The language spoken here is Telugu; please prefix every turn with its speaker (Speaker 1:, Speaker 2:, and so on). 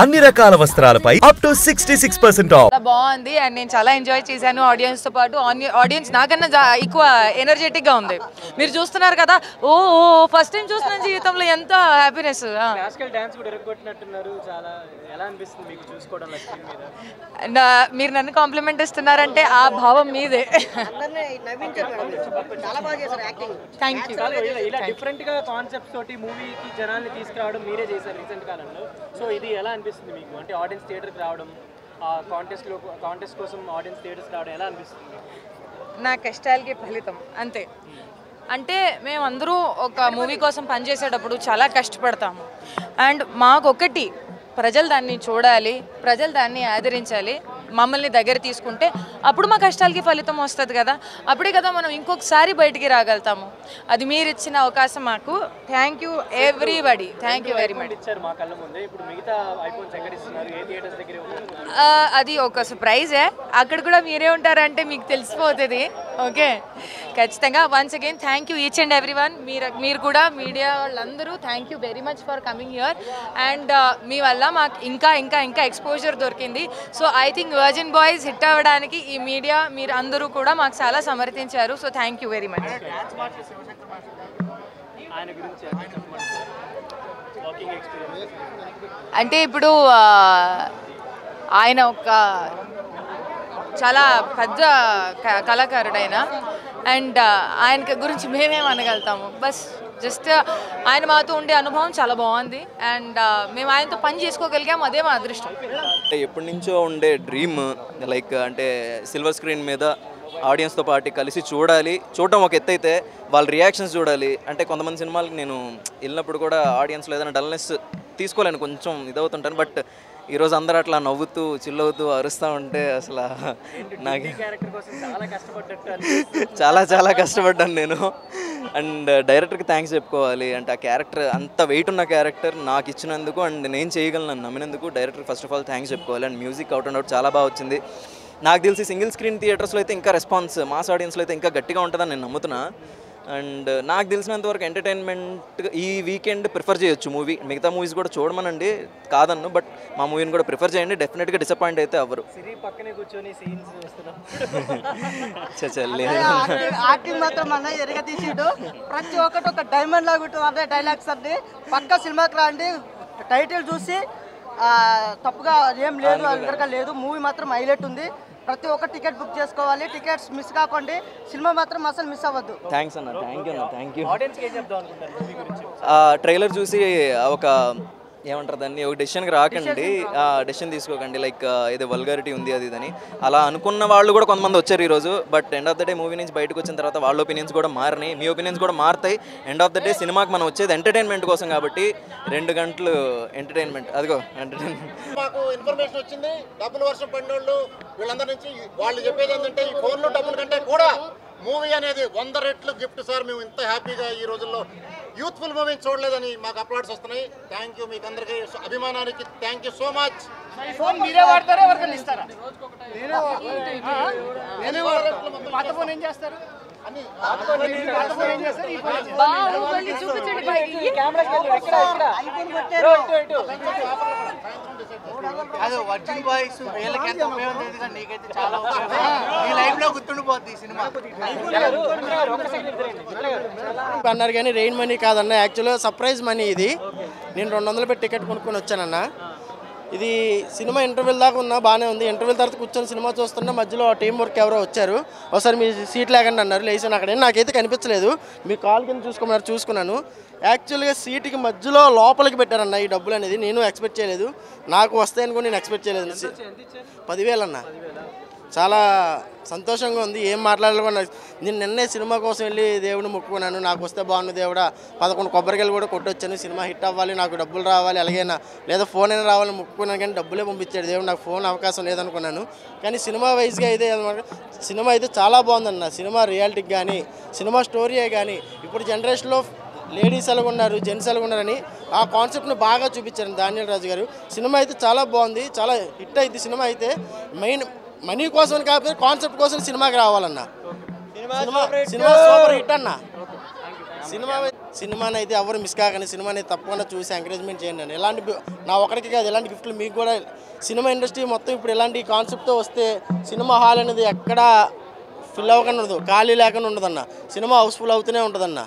Speaker 1: అన్ని రకాల వస్త్రాలపై అప్ టు 66% ఆఫ్.
Speaker 2: బాగుంది అండ్ నేను చాలా ఎంజాయ్ చేశాను ఆడియన్స్ తో పాటు. ఆడియన్స్ నాకన్నా ఎక్కువ ఎనర్జెటిక్ గా ఉంది. మీరు చూస్తున్నారు కదా, ఓ ఫస్ట్ టైం చూసిన జీవితంలో ఎంత హ్యాపీనెస్. మీరు నన్ను కాంప్లిమెంట్ ఇస్తున్నారంటే ఆ భావం మీదే. Thank you.
Speaker 3: డిఫరెంట్ గా కాన్సెప్ట్స్ తోటి మూవీకి జనాల్ని తీసుకురావడం మీరే చేశారు రీసెంట్ కాలంలో. సో ఇది ఎలా అనిపిస్తుంది మీకు? అంటే ఆడియన్స్ థియేటర్కి రావడం, కాంటెస్ట్ కోసం ఆడియన్స్ థియేటర్స్ రావడం ఎలా అనిపిస్తుంది?
Speaker 2: నా కష్టాలకి ఫలితం అంతే. అంటే మేమందరూ ఒక మూవీ కోసం పనిచేసేటప్పుడు చాలా కష్టపడతాము అండ్ మాకొకటి, ప్రజలు దాన్ని చూడాలి, ప్రజలు దాన్ని ఆదరించాలి, మమ్మల్ని దగ్గర తీసుకుంటే అప్పుడు మా కష్టాలకి ఫలితం వస్తుంది కదా. అప్పుడే కదా మనం ఇంకొకసారి బయటికి రాగలుగుతాము. అది మీరు ఇచ్చిన అవకాశం మాకు. Thank you everybody, thank you very much. అది ఒక సర్ప్రైజే, అక్కడ కూడా మీరే ఉంటారంటే మీకు తెలిసిపోతుంది. ఓకే, ఖచ్చితంగా. Once again thank you each and every one. మీరు కూడా మీడియా వాళ్ళందరూ thank you very much for coming here and మీ వల్ల మాకు ఇంకా ఇంకా ఇంకా ఎక్స్పోజర్ దొరికింది. So I think virgin boys hit అవ్వడానికి ఈ మీడియా మీరు అందరూ కూడా మాకు చాలా సమర్థించారు. So thank you very much. అంటే ఇప్పుడు ఆయన ఒక చాలా పెద్ద కళాకారుడు ఆయన అండ్ ఆయన గురించి మేమేం అనగలుగుతాము. బస్ జస్ట్ ఆయన మాతో ఉండే అనుభవం చాలా బాగుంది అండ్ మేము ఆయనతో పని చేసుకోగలిగాము, అదే మా అదృష్టం.
Speaker 4: ఎప్పటి నుంచో ఉండే డ్రీమ్, లైక్ అంటే సిల్వర్ స్క్రీన్ మీద ఆడియన్స్తో పాటు కలిసి చూడడం ఒక ఎత్తు అయితే వాళ్ళ రియాక్షన్స్ చూడాలి. అంటే కొంతమంది సినిమాలకి నేను వెళ్ళినప్పుడు కూడా ఆడియన్స్లో ఏదైనా డల్నెస్ తీసుకోలేను, కొంచెం ఇదవుతుంటాను. బట్ ఈరోజు అందరూ అట్లా నవ్వుతూ చిల్లవుతూ అరుస్తూ ఉంటే అసలు నాకు చాలా కష్టపడ్డాను నేను. అండ్ డైరెక్టర్కి థ్యాంక్స్ చెప్పుకోవాలి. అంటే ఆ క్యారెక్టర్ అంత వెయిట్ ఉన్న క్యారెక్టర్ నాకు ఇచ్చినందుకు అండ్ నేను చేయగలను నమ్మినందుకు director first of all thanks చెప్పుకోవాలి. And music out and out చాలా బాగా వచ్చింది. నాకు తెలిసి సింగిల్ స్క్రీన్ థియేటర్స్లో అయితే ఇంకా రెస్పాన్స్, మాస్ ఆడియన్స్లో అయితే ఇంకా గట్టిగా ఉంటుందని నేను నమ్ముతున్నా. అండ్ నాకు తెలిసినంతవరకు ఎంటర్టైన్మెంట్ ఈ వీకెండ్ ప్రిఫర్ చేయొచ్చు మూవీ. మిగతా మూవీస్ కూడా చూడమనండి, కాదన్ను, బట్ మా మూవీని కూడా ప్రిఫర్ చేయండి. డెఫినెట్గా డిసప్పాయింట్ అయితే అవ్వరు.
Speaker 5: ప్రతి ఒక్కటి ఒక డైమండ్ లాగా ఉంటుంది. డైలాగ్స్ అన్ని పక్క సినిమాకి రాండి, టైటిల్ చూసి తప్పుగా ఏం లేదు, లేదు. మూవీ మాత్రం హైలైట్ ఉంది. ప్రతి ఒక్క టికెట్ బుక్ చేసుకోవాలి, టికెట్స్ మిస్ కాకండి. సినిమా మాత్రం అసలు మిస్ అవ్వద్దు.
Speaker 4: థ్యాంక్స్ అన్న, థ్యాంక్ యూ. ట్రైలర్ చూసి ఒక ఏమంటారు దాన్ని, ఒక డెసిషన్కి రాకండి, డెసిషన్ తీసుకోకండి. లైక్ ఏదో వల్గారిటీ ఉంది అది ఇదని అలా అనుకున్న వాళ్ళు కూడా కొంతమంది వచ్చారు ఈరోజు. But end of the day movie నుంచి బయటకు వచ్చిన తర్వాత వాళ్ళ ఒపీనియన్స్ కూడా మారినాయి, మీ ఒపీనియన్స్ కూడా మారుతాయి. ఎండ్ ఆఫ్ ద డే సినిమాకి మనం వచ్చేది ఎంటర్టైన్మెంట్ కోసం కాబట్టి 2 గంటలు ఎంటర్టైన్మెంట్. అదిగో ఎంటర్టైన్మెంట్.
Speaker 6: మాకు ఇన్ఫర్మేషన్ వచ్చింది, డబ్బులు వర్షం పడినోళ్ళు వీళ్ళందరి నుంచి వాళ్ళు చెప్పేది ఏంటంటే ఈ ఫోన్లో డబ్బుల కంటే కూడా మూవీ అనేది 100 రెట్లు గిఫ్ట్ సార్. మేము ఇంత హ్యాపీగా ఈ రోజుల్లో యూత్ఫుల్ మూవీని చూడలేదని మాకు అప్లాడ్స్ వస్తున్నాయి. థ్యాంక్ యూ మీకు అందరికీ, అభిమానానికి thank you so much.
Speaker 5: Phone మీరే వాడతారా, ఎవరికైనా ఇస్తారా? ఏం చేస్తారు?
Speaker 6: అదే వర్జిన్ బాయ్స్ వీళ్ళకి ఎంత ఉపయోగం తెలియదు, నీకైతే చాలా ఉపయోగం. ఈ లైఫ్ లో గుర్తుండిపోద్ది ఈ సినిమా
Speaker 5: అన్నారు. కానీ రెయిన్ మనీ కాదన్న, యాక్చువల్గా సర్ప్రైజ్ మనీ ఇది. నేను 200 పెట్టి టికెట్ కొనుక్కొని వచ్చానన్న. ఇది సినిమా ఇంటర్వెల్ దాకా ఉన్నా బాగానే ఉంది. ఇంటర్వెల్ తర్వాత కూర్చొని సినిమా చూస్తున్నా మధ్యలో టీం వర్క్ ఎవరో వచ్చారు, ఒకసారి మీ సీట్ లేకండి అన్నారు. లేచాను, అక్కడ నాకైతే కనిపించలేదు, మీ కాల్ కింద చూసుకున్నాను. యాక్చువల్గా సీటుకి మధ్యలో లోపలికి పెట్టారన్న ఈ డబ్బులు అనేది. నేను ఎక్స్పెక్ట్ చేయలేదు, నాకు వస్తాయని కూడా నేను ఎక్స్పెక్ట్ చేయలేదు. 10,000 అన్న. చాలా సంతోషంగా ఉంది, ఏం మాట్లాడాలన్నా. నేను నిన్నే సినిమా కోసం వెళ్ళి దేవుడిని మొక్కుకున్నాను, నాకు వస్తే బాగుంది దేవుడా, 11 కొబ్బరికాయలు కూడా కొట్టొచ్చాను, సినిమా హిట్ అవ్వాలి, నాకు డబ్బులు రావాలి, అలాగైనా లేదా ఫోన్ అయినా రావాలని మొక్కుకున్నాను. కానీ డబ్బులే పంపించాడు దేవుడు, నాకు ఫోన్ అవకాశం లేదనుకున్నాను. కానీ సినిమా వైజ్గా అయితే సినిమా అయితే చాలా బాగుందన్న. సినిమా రియాలిటీకి కానీ, సినిమా స్టోరీయే కానీ, ఇప్పుడు జనరేషన్లో లేడీస్ ఎలాగ ఉన్నారు, జెంట్స్ ఎలాగ ఉన్నారని ఆ కాన్సెప్ట్ని బాగా చూపించారు డానియల్ రాజు గారు. సినిమా అయితే చాలా బాగుంది, చాలా హిట్ అయింది. సినిమా అయితే మెయిన్ మనీ కోసం కాకపోతే కాన్సెప్ట్ కోసం సినిమాకి రావాలన్న. సినిమా సూపర్ హిట్ అన్న. సినిమాని అయితే ఎవరు మిస్ కాకండి, సినిమాని తప్పకుండా చూసి ఎంకరేజ్మెంట్ చేయండి అండి. ఇలాంటి నా ఒకరికి కాదు, ఇలాంటి గిఫ్ట్లు మీకు కూడా. సినిమా ఇండస్ట్రీ మొత్తం ఇప్పుడు ఇలాంటి కాన్సెప్ట్తో వస్తే సినిమా హాల్ అనేది ఎక్కడా ఫిల్ అవ్వకుండా ఉండదు, ఖాళీ లేకుండా ఉండదన్న. సినిమా హౌస్ఫుల్ అవుతూనే ఉంటుందన్న.